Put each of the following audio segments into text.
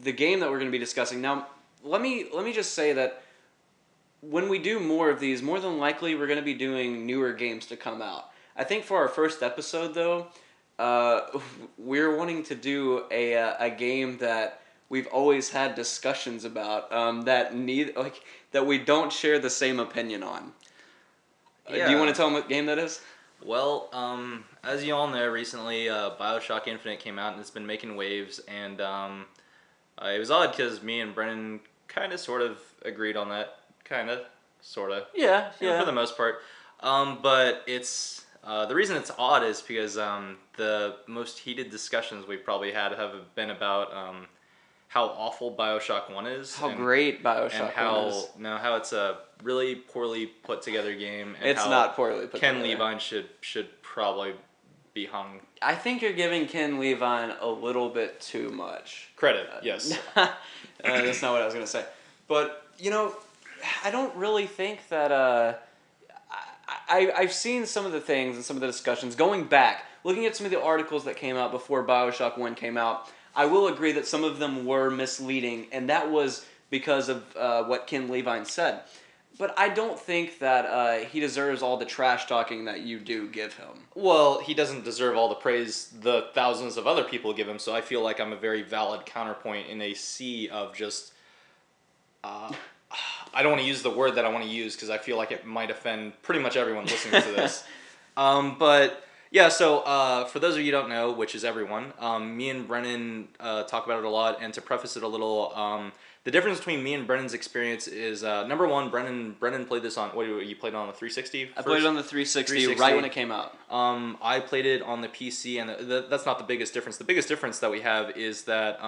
the game that we're going to be discussing. Now, let me just say that when we do more of these, more than likely we're going to be doing newer games to come out. I think for our first episode, though, we're wanting to do a game that we've always had discussions about that we don't share the same opinion on. Yeah. Do you want to tell them what game that is? Well, as you all know, recently Bioshock Infinite came out and it's been making waves, and it was odd because me and Brennan kind of sort of agreed on that, kind of, sort of. Yeah, For the most part. But it's the reason it's odd is because the most heated discussions we've probably had have been about how awful Bioshock 1 is. How great Bioshock 1 is. How it's a really poorly put together game. And it's how not poorly put Ken together. Levine should probably be hung. I think you're giving Ken Levine a little bit too much credit. Yes. That's not what I was going to say. But, I don't really think that... I've seen some of the things and some of the discussions going back, looking at some of the articles that came out before Bioshock 1 came out. I will agree that some of them were misleading, and that was because of what Ken Levine said. But I don't think that he deserves all the trash talking that you do give him. Well, he doesn't deserve all the praise the thousands of other people give him, so I feel like I'm a very valid counterpoint in a sea of just... I don't want to use the word that I want to use because I feel like it might offend pretty much everyone listening to this. But yeah, so for those of you who don't know, which is everyone, me and Brennan talk about it a lot. And to preface it a little, the difference between me and Brennan's experience is number one, Brennan played this on what you played it on the 360. I played it on the 360 right when it came out. I played it on the PC, and that's not the biggest difference. The biggest difference that we have is that.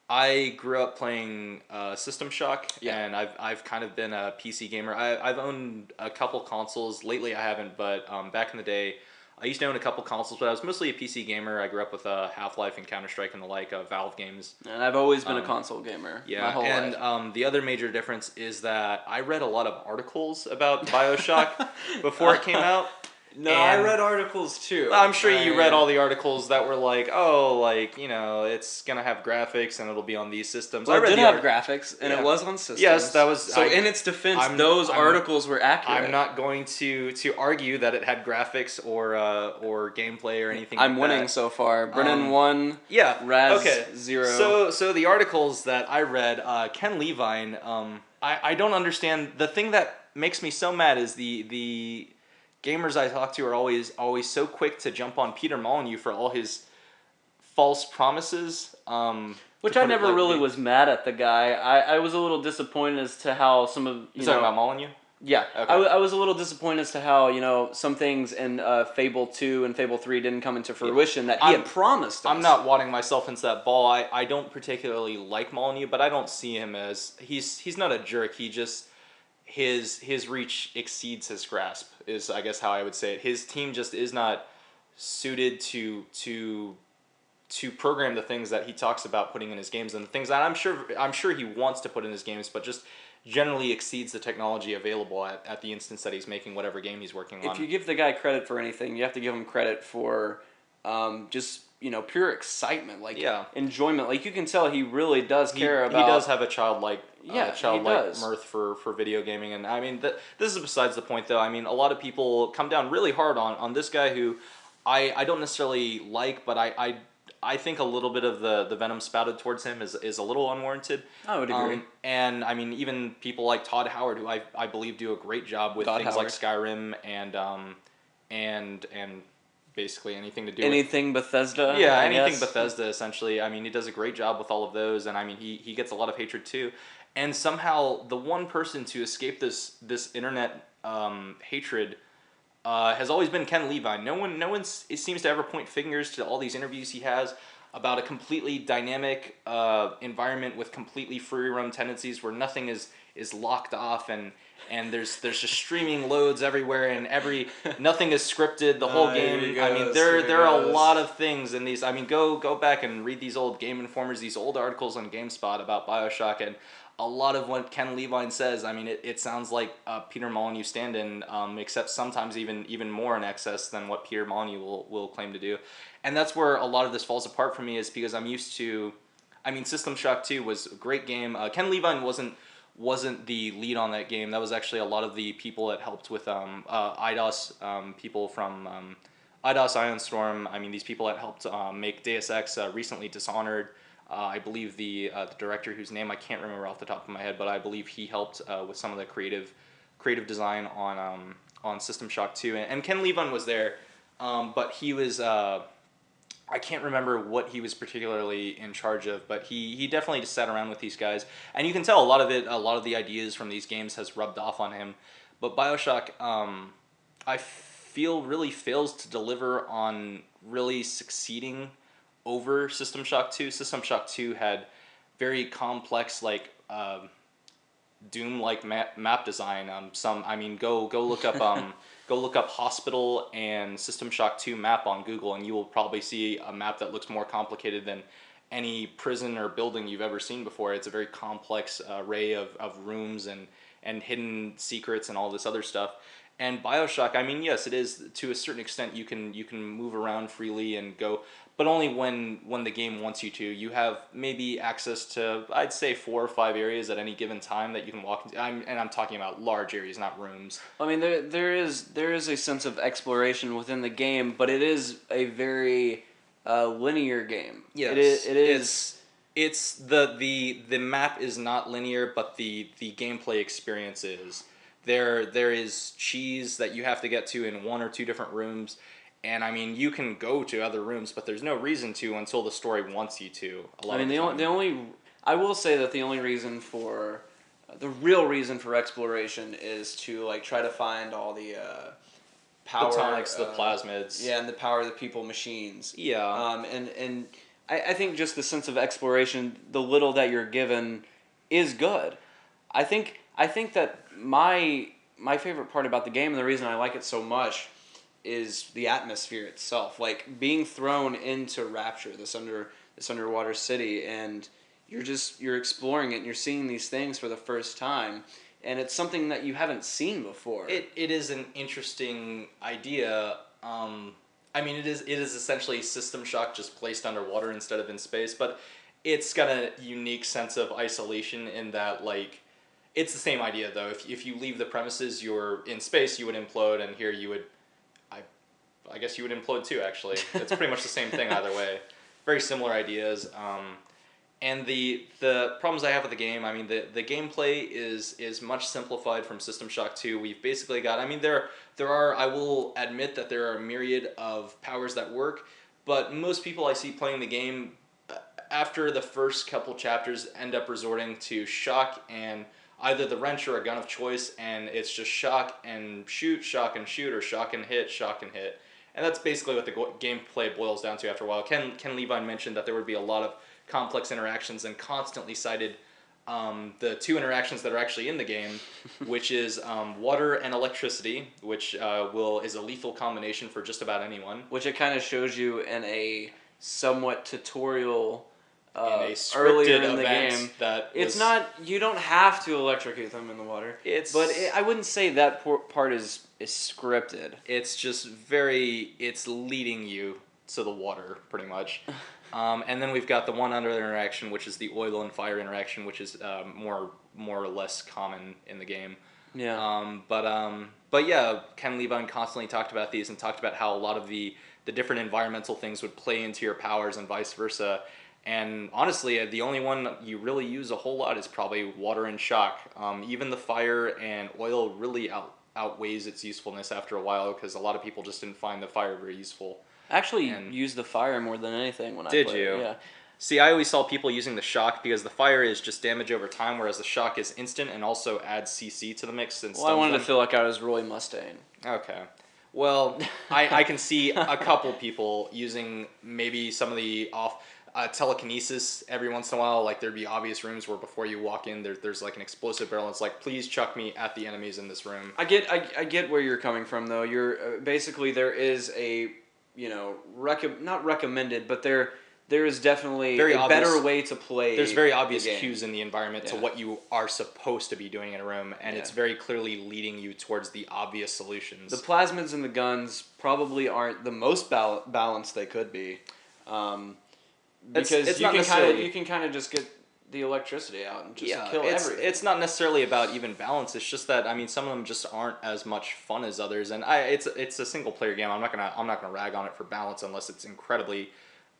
I grew up playing System Shock, and I've kind of been a PC gamer. I've owned a couple consoles. Lately I haven't, but back in the day, I used to own a couple consoles, but I was mostly a PC gamer. I grew up with Half-Life and Counter-Strike and the like, Valve games. And I've always been a console gamer my whole life. The other major difference is that I read a lot of articles about Bioshock before it came out. No, I read articles too. I'm sure you read all the articles that were like, it's gonna have graphics and it'll be on these systems. Well, it did have graphics, and it was on systems. Yes, that was. So in its defense, those articles were accurate. I'm not going to argue that it had graphics or gameplay or anything. I'm winning so far. Brennan won. Yeah. Raz 0. So the articles that I read, Ken Levine. I don't understand. The thing that makes me so mad is the gamers I talk to are always so quick to jump on Peter Molyneux for all his false promises. Which I never really was mad at the guy. I was a little disappointed as to how some of... You're talking about Molyneux? Yeah. Okay. I was a little disappointed as to how, some things in Fable 2 and Fable 3 didn't come into fruition that he had promised us. I'm not wadding myself into that ball. I don't particularly like Molyneux, but I don't see him as... He's not a jerk. He just... His reach exceeds his grasp is, I guess, how I would say it. His team just is not suited to program the things that he talks about putting in his games, and the things that I'm sure he wants to put in his games, but just generally exceeds the technology available at the instance that he's making whatever game he's working on. If you give the guy credit for anything, you have to give him credit for just pure excitement, enjoyment. Like, you can tell he really does care about... He does have a childlike does. mirth for video gaming, and I mean this is besides the point though. I mean, a lot of people come down really hard on this guy who I don't necessarily like, but I think a little bit of the venom spouted towards him is a little unwarranted. I would agree. And I mean, even people like Todd Howard, who I believe do a great job with things like Skyrim and basically anything to do anything with... Bethesda? Yeah, anything Bethesda, essentially. I mean, he does a great job with all of those, and I mean, he gets a lot of hatred too. And somehow, the one person to escape this internet hatred has always been Ken Levine. No one seems to ever point fingers to all these interviews he has about a completely dynamic environment with completely free roam tendencies where nothing is locked off and there's just streaming loads everywhere and nothing is scripted. The whole game. I mean, there are a lot of things in these. I mean, go back and read these old Game Informers, these old articles on GameSpot about Bioshock, and a lot of what Ken Levine says, I mean, it sounds like Peter Molyneux stand-in, except sometimes even more in excess than what Peter Molyneux will claim to do. And that's where a lot of this falls apart for me, is because I'm used to... I mean, System Shock 2 was a great game. Ken Levine wasn't the lead on that game. That was actually a lot of the people that helped with IDOS, people from IDOS, Ion Storm. I mean, these people that helped make Deus Ex recently Dishonored. I believe the director, whose name I can't remember off the top of my head, but I believe he helped with some of the creative design on System Shock 2. And Ken Levine was there, but he was I can't remember what he was particularly in charge of, but he definitely just sat around with these guys, and you can tell a lot of the ideas from these games has rubbed off on him. But Bioshock, I feel really fails to deliver on really succeeding over System Shock 2. System Shock 2 had very complex, like Doom-like map design. Go look up go look up Hospital and System Shock 2 map on Google, and you will probably see a map that looks more complicated than any prison or building you've ever seen before. It's a very complex array of rooms and hidden secrets and all this other stuff. And Bioshock, I mean, yes, it is to a certain extent you can move around freely and go, but only when the game wants you to. You have maybe access to, I'd say, 4 or 5 areas at any given time that you can walk into. I'm talking about large areas, not rooms. I mean, there is a sense of exploration within the game, but it is a very linear game. Yes, it is. It's the map is not linear, but the gameplay experience is. There is cheese that you have to get to in 1 or 2 different rooms, and I mean you can go to other rooms, but there's no reason to until the story wants you to. The only I will say that the only reason for the real reason for exploration is to like try to find all the power, the tonics, the plasmids, and the power of the people machines. Yeah. And I think just the sense of exploration, the little that you're given, is good. I think that my favorite part about the game, and the reason I like it so much, is the atmosphere itself. Like being thrown into Rapture, this underwater city, and you're exploring it and you're seeing these things for the first time, and it's something that you haven't seen before. It is an interesting idea. I mean, it is essentially System Shock just placed underwater instead of in space, but it's got a unique sense of isolation in that, like, it's the same idea though. If you leave the premises, you're in space, you would implode, and here you would, I guess you would implode too. Actually, it's pretty much the same thing either way. Very similar ideas. And the problems I have with the game, I mean, the gameplay is much simplified from System Shock 2. We've basically got, I mean, there are, I will admit that there are a myriad of powers that work, but most people I see playing the game after the first couple chapters end up resorting to shock and either the wrench or a gun of choice, and it's just shock and shoot, or shock and hit, shock and hit. And that's basically what the gameplay boils down to after a while. Ken Levine mentioned that there would be a lot of complex interactions and constantly cited the 2 interactions that are actually in the game, which is water and electricity, which is a lethal combination for just about anyone. Which it kind of shows you in a somewhat tutorial in a scripted earlier in the event game. That it's not, you don't have to electrocute them in the water. I wouldn't say that part is scripted. It's just it's leading you to the water pretty much. And then we've got the one other interaction, which is the oil and fire interaction, which is more or less common in the game. Yeah. But yeah, Ken Levine constantly talked about these and talked about how a lot of the different environmental things would play into your powers and vice versa. And honestly, the only one you really use a whole lot is probably water and shock. Even the fire and oil really outweighs its usefulness after a while, because a lot of people just didn't find the fire very useful. Actually, use the fire more than anything when I played. Did you? Yeah. See, I always saw people using the shock because the fire is just damage over time, whereas the shock is instant and also adds CC to the mix. And I wanted to feel like I was Roy Mustang. Okay. Well, I can see a couple people using maybe some of the telekinesis every once in a while. Like there'd be obvious rooms where before you walk in, there's like an explosive barrel. And it's like, please chuck me at the enemies in this room. I get where you're coming from though. You're basically, there is a, not recommended, but there is definitely a better way to play. There's very obvious cues in the environment to what you are supposed to be doing in a room, and it's very clearly leading you towards the obvious solutions. The plasmids and the guns probably aren't the most balanced they could be. because it's you not can necessarily kind of just get the electricity out and just yeah, kill everything. it's not necessarily about even balance. It's just that I mean, some of them just aren't as much fun as others, and it's a single player game. I'm not gonna rag on it for balance unless it's incredibly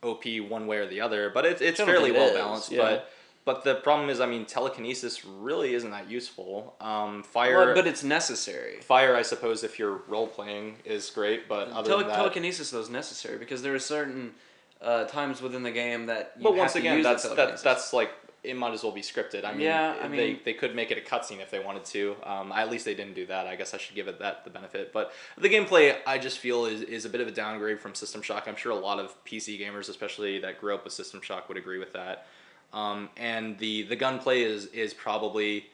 OP one way or the other. But it's I don't fairly think it well is, balanced. yeah. But the problem is, I mean, telekinesis really isn't that useful. Well, Fire, but it's necessary. fire, I suppose, if you're role playing, is great. But other than that, Telekinesis though is necessary because there are certain times within the game that you but have once to again, use that's the telekinesis. that's like it might as well be scripted. I mean, Yeah, I mean- they could make it a cutscene if they wanted to. At least they didn't do that. I guess I should give it that the benefit. But the gameplay, I just feel is a bit of a downgrade from System Shock. I'm sure a lot of PC gamers, especially that grew up with System Shock, would agree with that. And the gunplay is probably.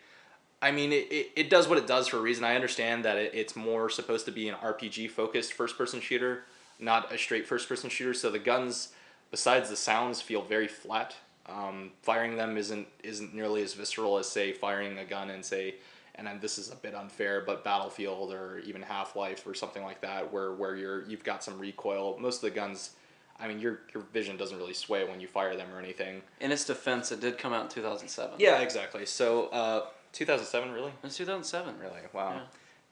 I mean, it does what it does for a reason. I understand that it's more supposed to be an RPG focused first person shooter, not a straight first person shooter. So the guns, besides the sounds, feel very flat. Firing them isn't nearly as visceral as say firing a gun in say, and then this is a bit unfair, but Battlefield or even Half-Life or something like that, where you've got some recoil. Most of the guns, I mean, your vision doesn't really sway when you fire them or anything. In its defense, it did come out in 2007. Yeah, exactly. So 2007, really? It was 2007. Really? Wow. Yeah.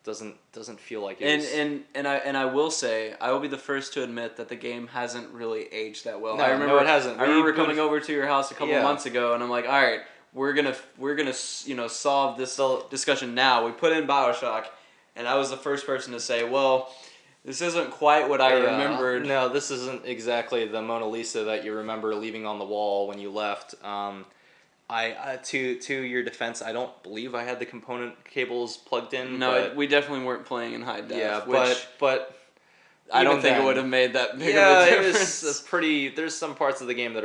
Doesn't feel like it was... And I will say, I will be the first to admit that the game hasn't really aged that well. No, I remember it hasn't. I remember coming over to your house a couple of Yeah. months ago, and I'm like, all right, we're gonna solve this discussion now. We put in Bioshock, and I was the first person to say, well, this isn't quite what I remembered. No, this isn't exactly the Mona Lisa that you remember leaving on the wall when you left. To your defense, I don't believe I had the component cables plugged in. No, but, we definitely weren't playing in high def. yeah, which but I don't even think then- it would have made that big yeah, of a it difference. was a pretty. There's some parts of the game that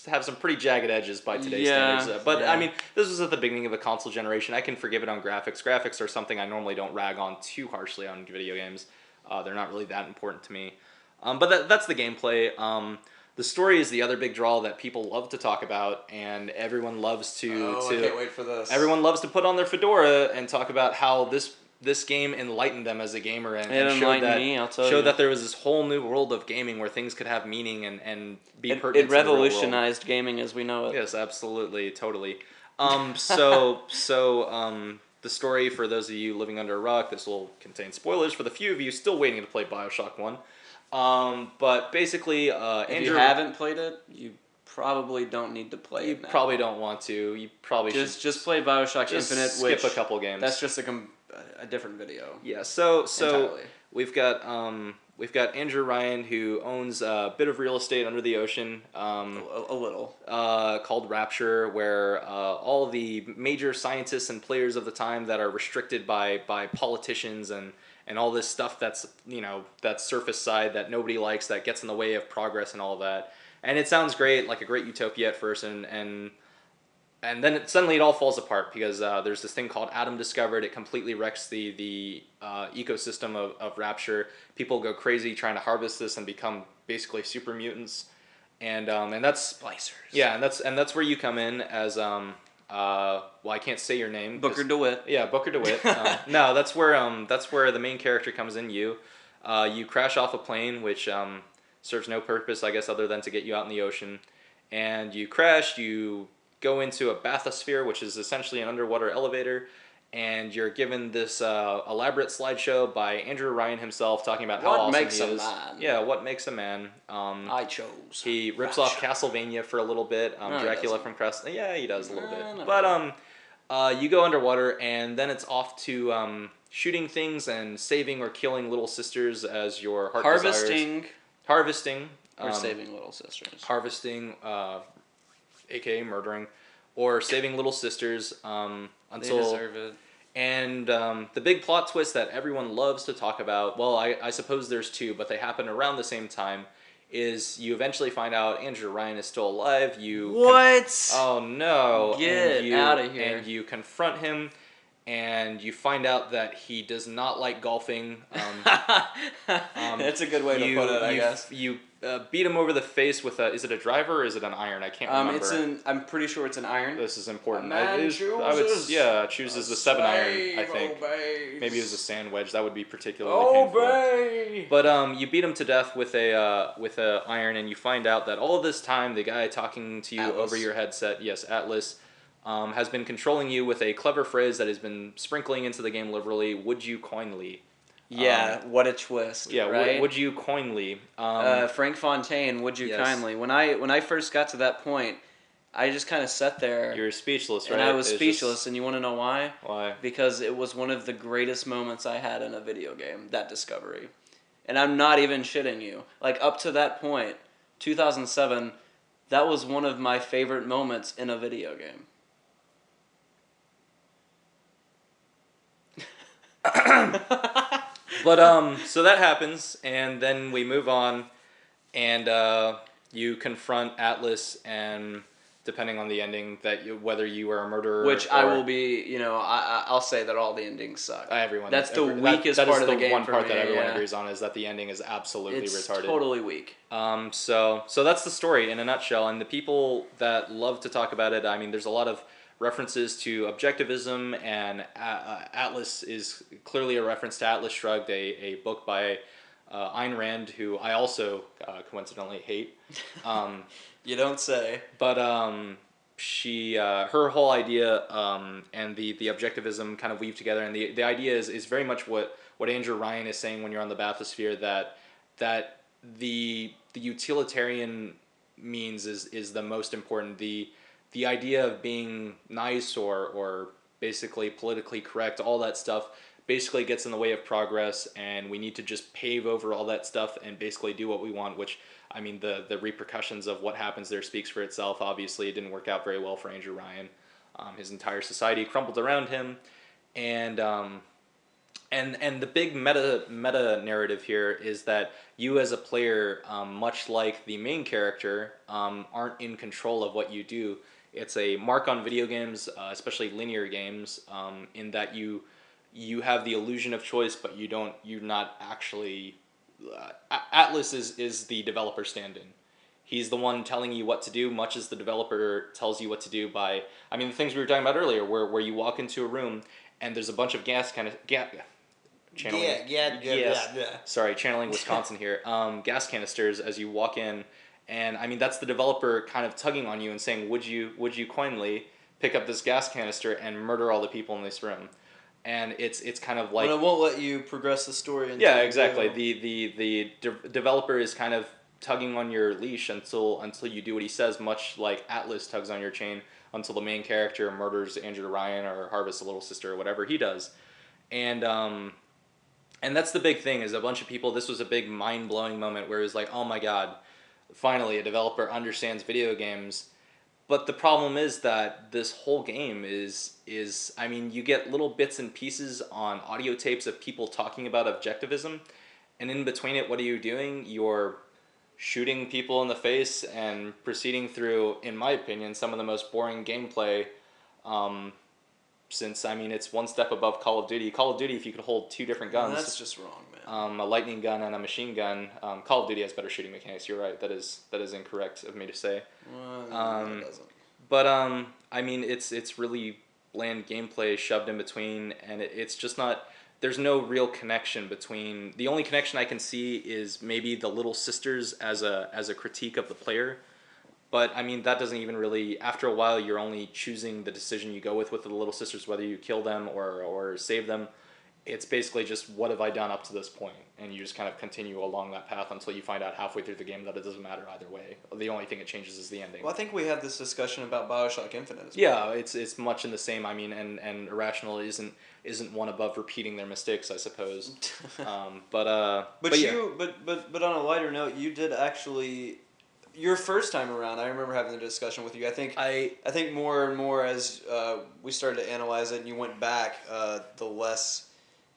have some pretty jagged edges by today's Yeah, standards. But yeah. I mean, this was at the beginning of a console generation. I can forgive it on graphics. Graphics are something I normally don't rag on too harshly on video games. They're not really that important to me. But that's the gameplay. The story is the other big draw that people love to talk about, and everyone loves to. I can't wait for this. Everyone loves to put on their fedora and talk about how this game enlightened them as a gamer and showed enlightened that me, I'll tell you. showed that there was this whole new world of gaming where things could have meaning and be pertinent. It to the real world. revolutionized gaming as we know it. Yes, absolutely, totally. The story for those of you living under a rock, this will contain spoilers for the few of you still waiting to play Bioshock 1. But basically, If Andrew, you haven't played it, you probably don't need to play you it now. probably don't want to. You probably just play Bioshock just Infinite, skip which a couple games. that's just a different video. Yeah, so Entirely. we've got Andrew Ryan, who owns a bit of real estate under the ocean, A little. called Rapture, where all the major scientists and players of the time that are restricted by politicians and all this stuff that's that surface side that nobody likes, that gets in the way of progress and all of that. And it sounds great, like a great utopia at first, and then suddenly it all falls apart because there's this thing called Atom discovered. It completely wrecks the ecosystem of Rapture. People go crazy trying to harvest this and become basically super mutants, and that's Splicers. yeah, and that's where you come in as well, I can't say your name. Booker DeWitt. Yeah, Booker DeWitt. No, that's where the main character comes in. You crash off a plane, which serves no purpose, I guess, other than to get you out in the ocean. And you crash. You go into a bathysphere, which is essentially an underwater elevator, and you're given this elaborate slideshow by Andrew Ryan himself talking about how What awesome makes he a is. man? Yeah, what makes a man? I chose. He rips off Castlevania for a little bit. No, he Dracula doesn't. from Crest. Yeah, he does a little bit. not But you go underwater, and then it's off to shooting things and saving or killing little sisters as your heart desires. Harvesting. Or saving little sisters. Harvesting, aka murdering, or saving little sisters They until. deserve it. And the big plot twist that everyone loves to talk about, well, I suppose there's two, but they happen around the same time, is you eventually find out Andrew Ryan is still alive. What? Oh no! Get And outta here. And you confront him, and you find out that he does not like golfing. That's a good way to put it, I guess. You beat him over the face with a, is it a driver or is it an iron? I can't remember. I'm pretty sure it's an iron. This is important. Chooses the 7-iron, I think. Obeys. Maybe it was a sand wedge. That would be particularly painful. Obey. But you beat him to death with a iron, and you find out that all this time the guy talking to you Atlas. over your headset, yes, Atlas, has been controlling you with a clever phrase that has been sprinkling into the game liberally. Would you coinly? Yeah, what a twist. Yeah, right? would you coinly? Frank Fontaine, would you yes. kindly? When I first got to that point, I just kind of sat there. You were speechless, right? And I was speechless, and you want to know why? Why? Because it was one of the greatest moments I had in a video game, that discovery. And I'm not even shitting you. Like, up to that point, 2007, that was one of my favorite moments in a video game. But so that happens, and then we move on, and you confront Atlas, and depending on the ending, whether you are a murderer, which I will be, I'll say that all the endings suck. Everyone. That's the weakest part of the game. One for part me, that everyone yeah. agrees on is that the ending is absolutely it's retarded. Totally weak. So that's the story in a nutshell, and the people that love to talk about it, I mean, there's a lot of references to objectivism, and Atlas is clearly a reference to Atlas Shrugged, a book by Ayn Rand, who I also coincidentally hate. You don't say. But she, her whole idea and the objectivism kind of weave together, and the idea is very much what Andrew Ryan is saying when you're on the bathysphere, that the utilitarian means is the most important. The idea of being nice or basically politically correct, all that stuff basically gets in the way of progress, and we need to just pave over all that stuff and basically do what we want, which, I mean, the repercussions of what happens there speaks for itself. Obviously, it didn't work out very well for Andrew Ryan. His entire society crumbled around him, and the big meta narrative here is that you as a player, much like the main character, aren't in control of what you do. It's a mark on video games, especially linear games, in that you have the illusion of choice, but you're not actually. Atlas is the developer stand-in. He's the one telling you what to do, much as the developer tells you what to do by. I mean, the things we were talking about earlier, where you walk into a room and there's a bunch of channeling Wisconsin here. Gas canisters as you walk in. And I mean, that's the developer kind of tugging on you and saying, would you coinly pick up this gas canister and murder all the people in this room? And it's kind of like, but it won't let you progress the story. Yeah, exactly. The developer is kind of tugging on your leash until you do what he says, much like Atlas tugs on your chain until the main character murders Andrew Ryan or harvests a little sister or whatever he does. And that's the big thing, is a bunch of people, this was a big mind-blowing moment where it was like, oh my god, finally a developer understands video games. But the problem is that this whole game is I mean, you get little bits and pieces on audio tapes of people talking about objectivism, and in between it, what are you doing? You're shooting people in the face and proceeding through, in my opinion, some of the most boring gameplay, since, I mean, it's one step above Call of Duty. Call of Duty, if you could hold two different guns. That's just wrong, man. A lightning gun and a machine gun. Call of Duty has better shooting mechanics. You're right. That is incorrect of me to say. Well, it doesn't. But I mean, it's really bland gameplay shoved in between, and it's just not. There's no real connection between. The only connection I can see is maybe the Little Sisters as a critique of the player. But I mean, that doesn't even really. After a while, you're only choosing the decision you go with the Little Sisters, whether you kill them or save them. It's basically just, what have I done up to this point? And you just kind of continue along that path until you find out halfway through the game that it doesn't matter either way. The only thing it changes is the ending. Well, I think we had this discussion about Bioshock Infinite as Yeah, well. it's much in the same. I mean, and Irrational isn't one above repeating their mistakes, I suppose. But on a lighter note, you did actually. Your first time around, I remember having the discussion with you. I think more and more as we started to analyze it and you went back, the less,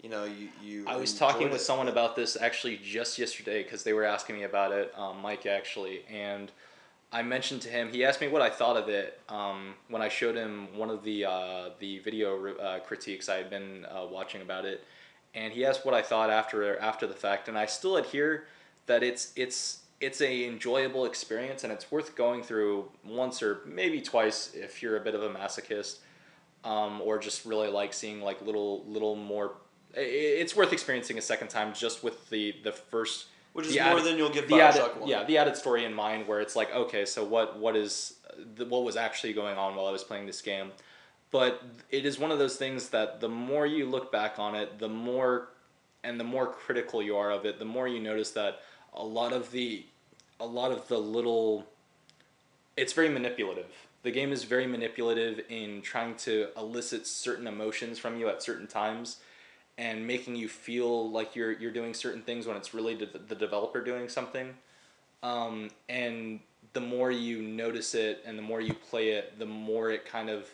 you I was talking with someone about this actually just yesterday, because they were asking me about it, Mike actually, and I mentioned to him. He asked me what I thought of it when I showed him one of the video critiques I had been watching about it, and he asked what I thought after the fact. And I still adhere that it's a enjoyable experience, and it's worth going through once or maybe twice if you're a bit of a masochist, or just really like seeing like little more. It's worth experiencing a second time just with the first Which is the more added, than you'll get the added Bioshock 1. yeah the added story in mind where it's like, okay, so what was actually going on while I was playing this game. But it is one of those things that the more you look back on it, the more critical you are of it, the more you notice that a lot of the a lot of the little it's very manipulative. The game is very manipulative in trying to elicit certain emotions from you at certain times, and making you feel like you're doing certain things when it's really the developer doing something. And the more you notice it and the more you play it, the more it kind of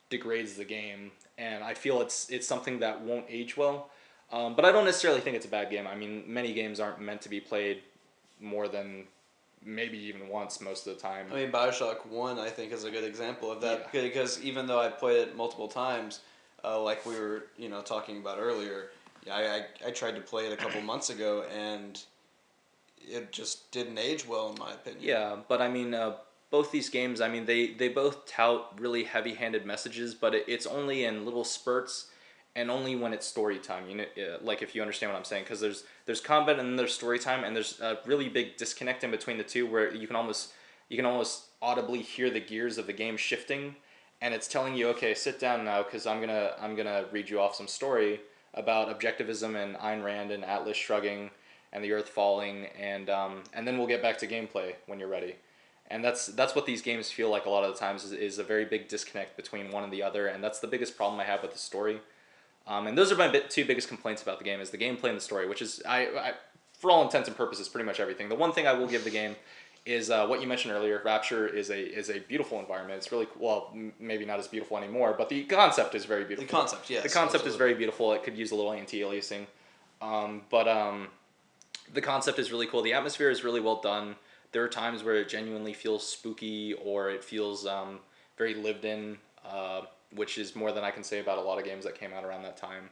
degrades the game. And I feel it's something that won't age well. But I don't necessarily think it's a bad game. I mean, many games aren't meant to be played more than maybe even once most of the time. I mean, Bioshock 1, I think, is a good example of that, Yeah. because even though I played it multiple times, like we were, talking about earlier, yeah, I tried to play it a couple months ago, and it just didn't age well, in my opinion. Yeah, but I mean, both these games, I mean, they both tout really heavy-handed messages, but it's only in little spurts, and only when it's story time. You know, like if you understand what I'm saying, because there's combat and then there's story time, and there's a really big disconnect in between the two, where you can almost audibly hear the gears of the game shifting, and it's telling you, okay, sit down now, because I'm gonna read you off some story about objectivism and Ayn Rand and Atlas shrugging and the Earth falling, and then we'll get back to gameplay when you're ready. And that's what these games feel like a lot of the times, is a very big disconnect between one and the other, and that's the biggest problem I have with the story. And those are my two biggest complaints about the game, is the gameplay and the story, which is for all intents and purposes, pretty much everything. The one thing I will give the game is what you mentioned earlier. Rapture is a beautiful environment. It's really well, maybe not as beautiful anymore, but the concept is very beautiful. The concept, yes. The concept absolutely. is very beautiful. It could use a little anti-aliasing, but the concept is really cool. The atmosphere is really well done. There are times where it genuinely feels spooky, or it feels very lived in, which is more than I can say about a lot of games that came out around that time.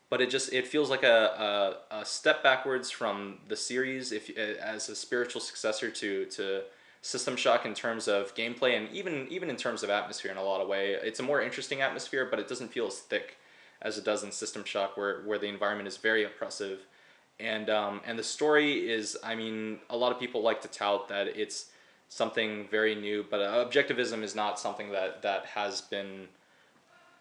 But it feels like a step backwards from the series, if as a spiritual successor to System Shock in terms of gameplay, and even in terms of atmosphere in a lot of way. It's a more interesting atmosphere, but it doesn't feel as thick as it does in System Shock, where the environment is very oppressive. And the story is, I mean, a lot of people like to tout that it's something very new, but objectivism is not something that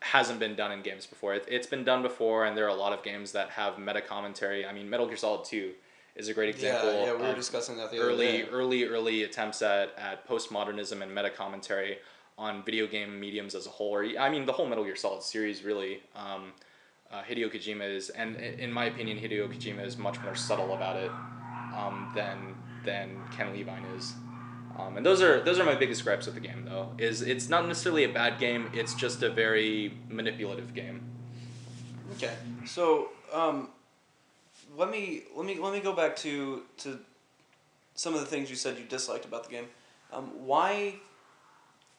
hasn't been done in games before. It's been done before, and there are a lot of games that have meta commentary. I mean, Metal Gear Solid 2 is a great example. Yeah, we were of discussing that the other day. early attempts at postmodernism and meta commentary on video game mediums as a whole. Or I mean, the whole Metal Gear Solid series really. Hideo Kojima is, and in my opinion, Hideo Kojima is much more subtle about it than Ken Levine is. And those are my biggest gripes with the game, though. Is it's not necessarily a bad game. It's just a very manipulative game. Okay, so let me go back to some of the things you said you disliked about the game. Why?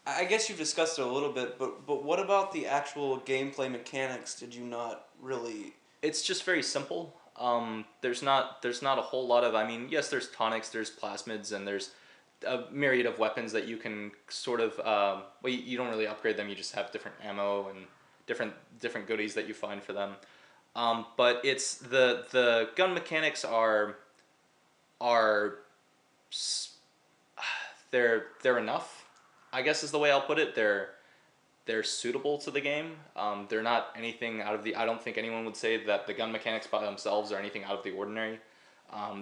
I guess you've discussed it a little bit, but what about the actual gameplay mechanics did you not really? It's just very simple. There's not a whole lot of. I mean, yes, there's tonics, there's plasmids, and there's a myriad of weapons that you can sort of. Well, you don't really upgrade them. You just have different ammo and different goodies that you find for them. But it's the gun mechanics are they're enough, I guess is the way I'll put it. They're suitable to the game. They're not anything out of the. I don't think anyone would say that the gun mechanics by themselves are anything out of the ordinary.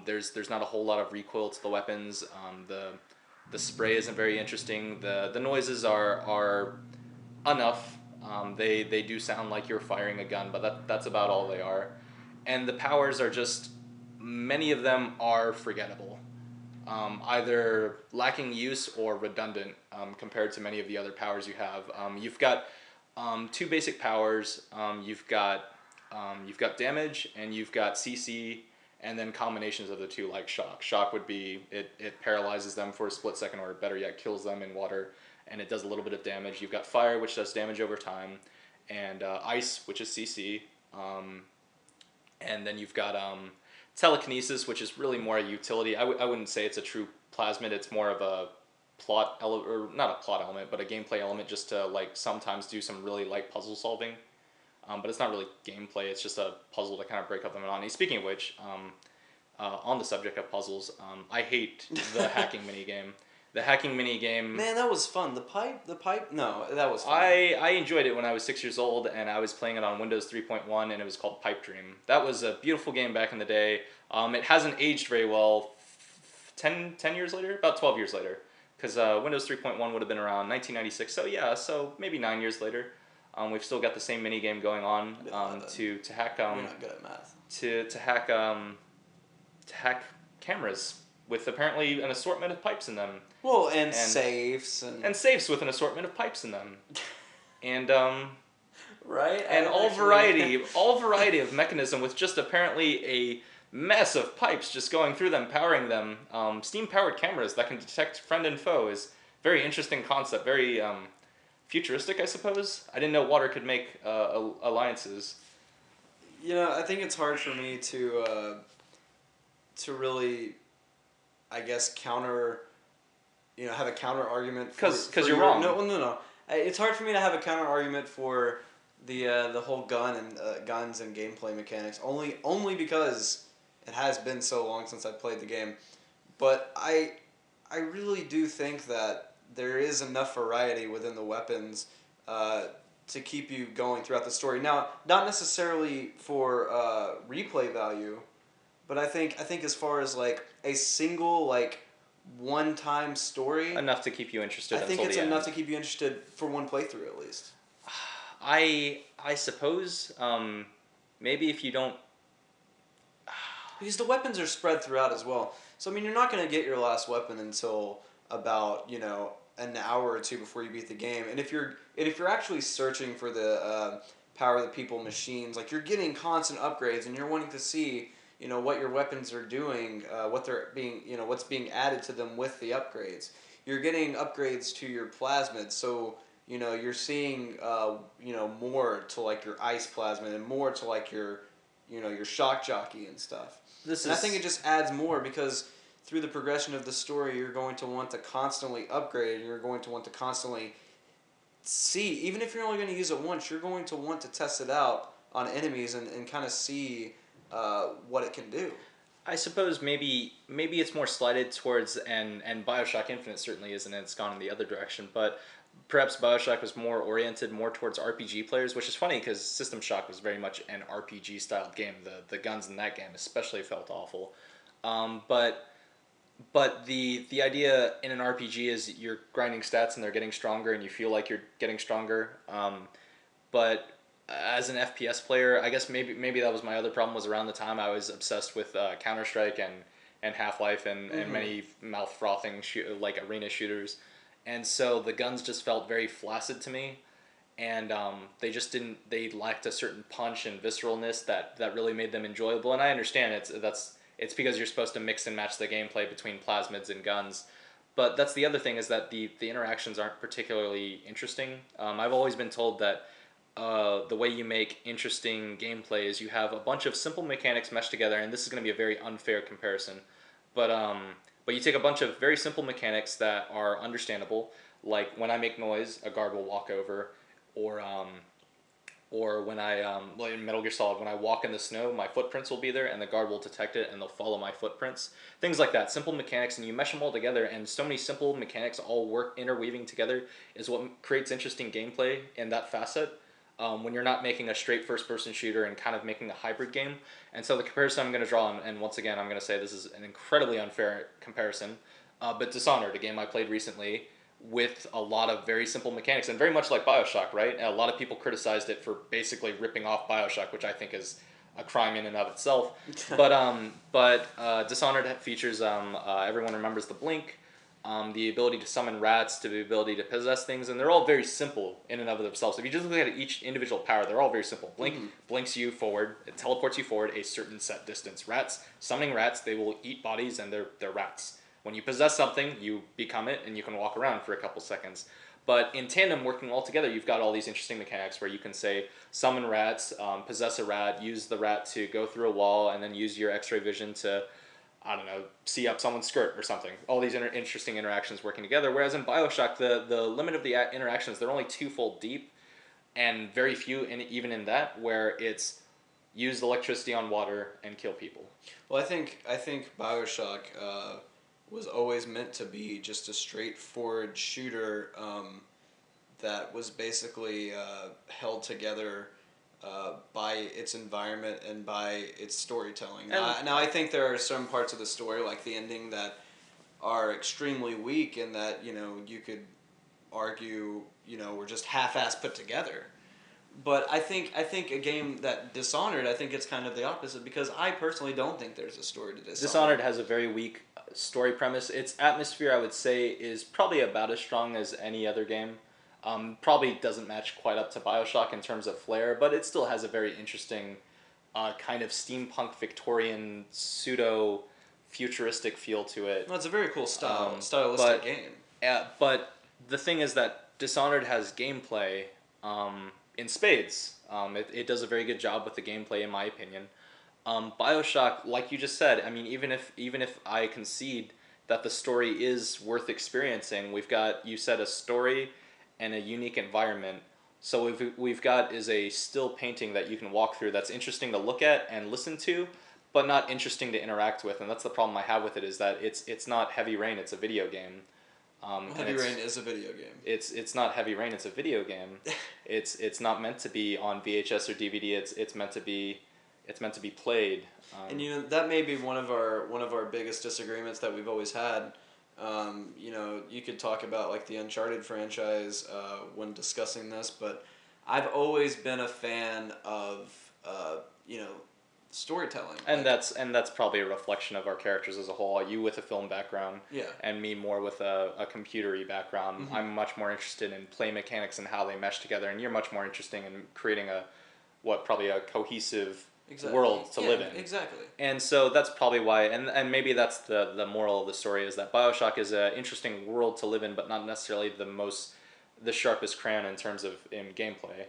There's not a whole lot of recoil to the weapons. The spray isn't very interesting. The noises are enough. They do sound like you're firing a gun, but that's about all they are. And the powers are just, many of them are forgettable, either lacking use or redundant, compared to many of the other powers you have. You've got two basic powers. You've got damage, and you've got CC, and then combinations of the two like shock. Shock would be it paralyzes them for a split second, or better yet, kills them in water, and it does a little bit of damage. You've got fire, which does damage over time, and ice, which is CC, and then you've got telekinesis, which is really more a utility. I wouldn't say it's a true plasmid. It's more of a plot element, or not a plot element, but a gameplay element, just to like sometimes do some really light puzzle solving. But it's not really gameplay. It's just a puzzle to kind of break up the monotony. Speaking of which, on the subject of puzzles, I hate the hacking minigame. The hacking minigame. Man, that was fun. The pipe. No, that was fun. I enjoyed it when I was 6 years old, and I was playing it on Windows 3.1, and it was called Pipe Dream. That was a beautiful game back in the day. It hasn't aged very well. 10 years later, about 12 years later, because Windows 3.1 would have been around 1996. So yeah, so maybe 9 years later. We've still got the same mini game going on to hack. You're not good at math. To hack cameras with apparently an assortment of pipes in them. Well, and safes and safes with an assortment of pipes in them, and right, and all variety of mechanism with just apparently a mess of pipes just going through them, powering them. Steam powered cameras that can detect friend and foe is very interesting concept. Very futuristic, I suppose. I didn't know water could make alliances. You know, I think it's hard for me to really, I guess, counter. You know, have a counter argument because you're wrong. No. It's hard for me to have a counter argument for the whole guns and gameplay mechanics. Only because it has been so long since I played the game. But I really do think that there is enough variety within the weapons to keep you going throughout the story. Now, not necessarily for replay value, but I think as far as like a single like one-time story, enough to keep you interested. I think it's enough to keep you interested for one playthrough at least. I suppose maybe if you don't, because the weapons are spread throughout as well. So I mean, you're not going to get your last weapon until about an hour or two before you beat the game. And if you're actually searching for the power of the people machines, like you're getting constant upgrades, and you're wanting to see what your weapons are doing, what they're being, what's being added to them with the upgrades. You're getting upgrades to your plasmids, so you're seeing more to like your ice plasmid and more to like your shock jockey and stuff. I think it just adds more because through the progression of the story, you're going to want to constantly upgrade, and you're going to want to constantly see, even if you're only going to use it once, you're going to want to test it out on enemies and kind of see what it can do. I suppose maybe it's more slighted towards, and Bioshock Infinite certainly isn't, and it's gone in the other direction, but perhaps Bioshock was more oriented more towards RPG players, which is funny because System Shock was very much an RPG styled game. The guns in that game especially felt awful. But the idea in an RPG is you're grinding stats and they're getting stronger and you feel like you're getting stronger. But as an FPS player, I guess maybe that was my other problem, was around the time I was obsessed with Counter-Strike and Half-Life and many mouth-frothing like arena shooters. And so the guns just felt very flaccid to me. And they lacked a certain punch and visceralness that really made them enjoyable. And I understand it's because you're supposed to mix and match the gameplay between plasmids and guns. But that's the other thing, is that the interactions aren't particularly interesting. I've always been told that the way you make interesting gameplay is you have a bunch of simple mechanics meshed together, and this is going to be a very unfair comparison. But you take a bunch of very simple mechanics that are understandable, like when I make noise, a guard will walk over, or when I, like in Metal Gear Solid, when I walk in the snow, my footprints will be there, and the guard will detect it, and they'll follow my footprints. Things like that, simple mechanics, and you mesh them all together, and so many simple mechanics all work, interweaving together, is what creates interesting gameplay in that facet. When you're not making a straight first-person shooter and kind of making a hybrid game. And so the comparison I'm going to draw, and once again, I'm going to say this is an incredibly unfair comparison, but Dishonored, a game I played recently, with a lot of very simple mechanics, and very much like Bioshock, right? And a lot of people criticized it for basically ripping off Bioshock, which I think is a crime in and of itself. But Dishonored features, everyone remembers the blink. the ability to summon rats, to the ability to possess things, and they're all very simple in and of themselves. If you just look at each individual power, they're all very simple. Blink blinks you forward, it teleports you forward a certain set distance. Rats, summoning rats, they will eat bodies, and they're rats. When you possess something, you become it, and you can walk around for a couple seconds. But in tandem, working all together, you've got all these interesting mechanics where you can say summon rats, possess a rat, use the rat to go through a wall, and then use your X-ray vision to, I don't know, see up someone's skirt or something. All these interesting interactions working together. Whereas in Bioshock, the limit of the interactions, they're only twofold deep, and very few, even in that, where it's use electricity on water and kill people. Well, I think Bioshock was always meant to be just a straightforward shooter that was basically held together by its environment and by its storytelling. Now, I think there are some parts of the story, like the ending, that are extremely weak, and that you could argue were just half-assed put together. But I think a game that Dishonored, I think it's kind of the opposite, because I personally don't think there's a story to Dishonored. Dishonored has a very weak story premise. Its atmosphere, I would say, is probably about as strong as any other game. Probably doesn't match quite up to Bioshock in terms of flair, but it still has a very interesting kind of steampunk Victorian pseudo futuristic feel to it. Well, it's a very cool stylistic game. But the thing is that Dishonored has gameplay in spades. It does a very good job with the gameplay, in my opinion. Bioshock, like you just said, I mean, even if I concede that the story is worth experiencing, we've got, you said, a story and a unique environment. So we've got is a still painting that you can walk through that's interesting to look at and listen to, but not interesting to interact with. And that's the problem I have with it, is that it's not Heavy Rain, it's a video game. Heavy Rain is a video game. It's not Heavy Rain, it's a video game. It's not meant to be on VHS or DVD. It's meant to be played. And that may be one of our biggest disagreements that we've always had. You could talk about like the Uncharted franchise when discussing this, but I've always been a fan of storytelling. And that's probably a reflection of our characters as a whole. You with a film background, yeah, and me more with a computer-y background. Mm-hmm. I'm much more interested in play mechanics and how they mesh together, and you're much more interested in creating probably a cohesive world to live in. Exactly. And so that's probably why, and maybe that's the moral of the story, is that Bioshock is an interesting world to live in, but not necessarily the sharpest crayon in terms of in gameplay.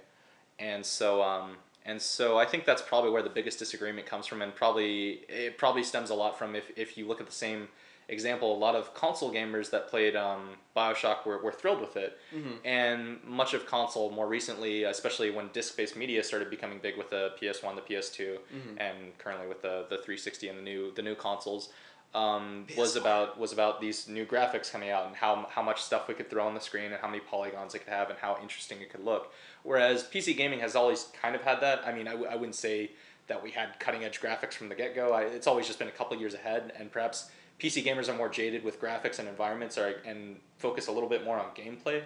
And so I think that's probably where the biggest disagreement comes from, and it probably stems a lot from, if you look at the same example, a lot of console gamers that played Bioshock were thrilled with it. Mm-hmm. And much of console more recently, especially when disc-based media started becoming big with the PS1, the PS2, mm-hmm. and currently with the 360 and the new consoles, was about these new graphics coming out and how much stuff we could throw on the screen and how many polygons it could have and how interesting it could look. Whereas PC gaming has always kind of had that. I mean, I wouldn't say that we had cutting-edge graphics from the get-go. It's always just been a couple years ahead, and perhaps PC gamers are more jaded with graphics and environments, and focus a little bit more on gameplay.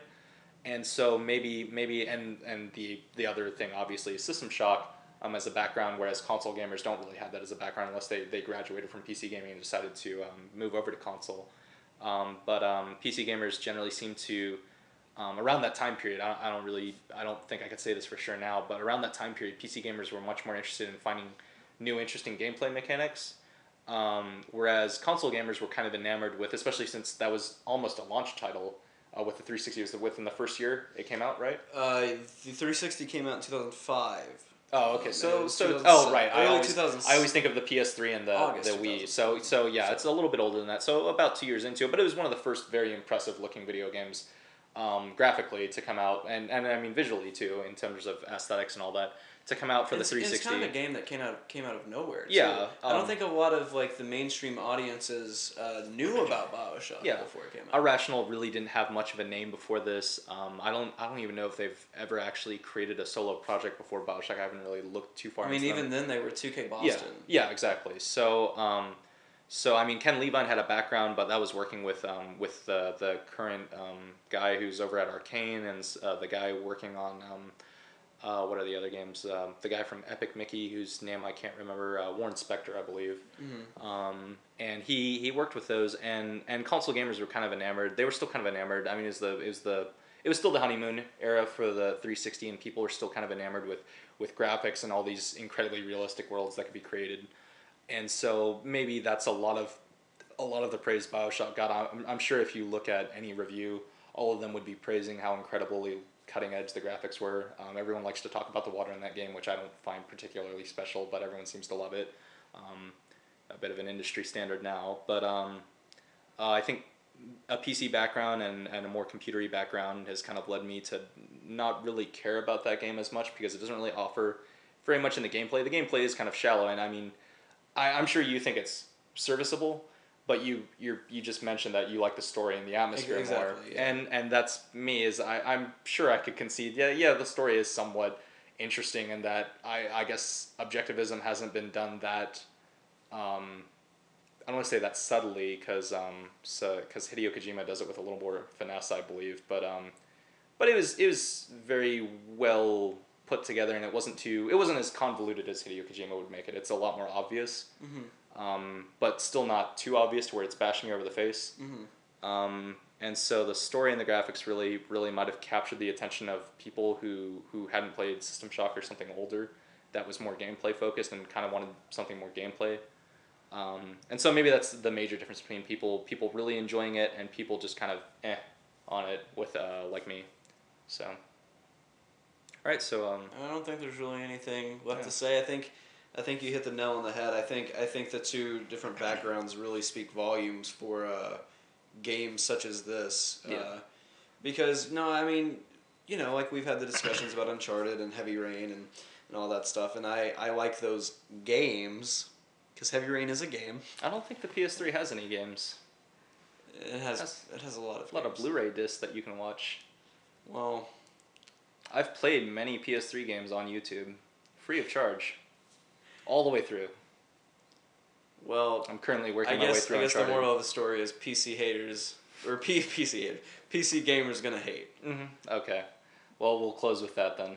And so maybe and the other thing obviously is System Shock as a background, whereas console gamers don't really have that as a background unless they graduated from PC gaming and decided to move over to console. But PC gamers generally seem to around that time period, I don't think I could say this for sure now, but around that time period, PC gamers were much more interested in finding new interesting gameplay mechanics. Whereas console gamers were kind of enamored with, especially since that was almost a launch title with the 360. It was within the first year it came out, right? The 360 came out in 2005. Oh, okay. So right. I always think of the PS3 and the Wii. So yeah, it's a little bit older than that. So about 2 years into it, but it was one of the first very impressive looking video games, graphically, to come out, and I mean visually too, in terms of aesthetics and all that, to come out for the 360. It's kind of a game that came out of nowhere. Too. Yeah, I don't think a lot of like the mainstream audiences knew about Bioshock before it came out. Irrational really didn't have much of a name before this. I don't even know if they've ever actually created a solo project before Bioshock. I haven't really looked too far. I mean, into even them. then they were 2K Boston. Yeah, exactly. So I mean, Ken Levine had a background, but that was working with the current guy who's over at Arcane, and the guy working on what are the other games? The guy from Epic Mickey, whose name I can't remember, Warren Spector, I believe. And he worked with those, and console gamers were kind of enamored. They were still kind of enamored. I mean, it was still the honeymoon era for the 360, and people were still kind of enamored with graphics and all these incredibly realistic worlds that could be created. And so maybe that's a lot of the praise Bioshock got. I'm sure if you look at any review, all of them would be praising how incredibly cutting edge the graphics were. Everyone likes to talk about the water in that game, which I don't find particularly special, but everyone seems to love it. A bit of an industry standard now, but I think a PC background and a more computery background has kind of led me to not really care about that game as much because it doesn't really offer very much in the gameplay. The gameplay is kind of shallow, and I mean, I'm sure you think it's serviceable, but you just mentioned that you like the story and the atmosphere Exactly, more, yeah. and that's me. I'm sure I could concede. Yeah, the story is somewhat interesting, and that I guess objectivism hasn't been done that. I don't want to say that subtly because Hideo Kojima does it with a little more finesse, I believe. But it was very well put together, and it wasn't as convoluted as Hideo Kojima would make it. It's a lot more obvious, but still not too obvious to where it's bashing you over the face. And so the story and the graphics really might have captured the attention of people who hadn't played System Shock or something older that was more gameplay focused and kind of wanted something more gameplay. And so maybe that's the major difference between people really enjoying it and people just kind of on it with like me. So, all right. So I don't think there's really anything left to say. I think you hit the nail on the head. I think the two different backgrounds really speak volumes for games such as this. Because no, I mean, like we've had the discussions about Uncharted and Heavy Rain and all that stuff, and I like those games because Heavy Rain is a game. I don't think the PS3 has any games. It has a lot of of Blu-ray discs that you can watch. Well, I've played many PS3 games on YouTube, free of charge, all the way through. Well, I'm currently working my way through I guess Uncharted. the moral of the story is PC haters or PC gamers gonna hate. Okay. Well, we'll close with that then.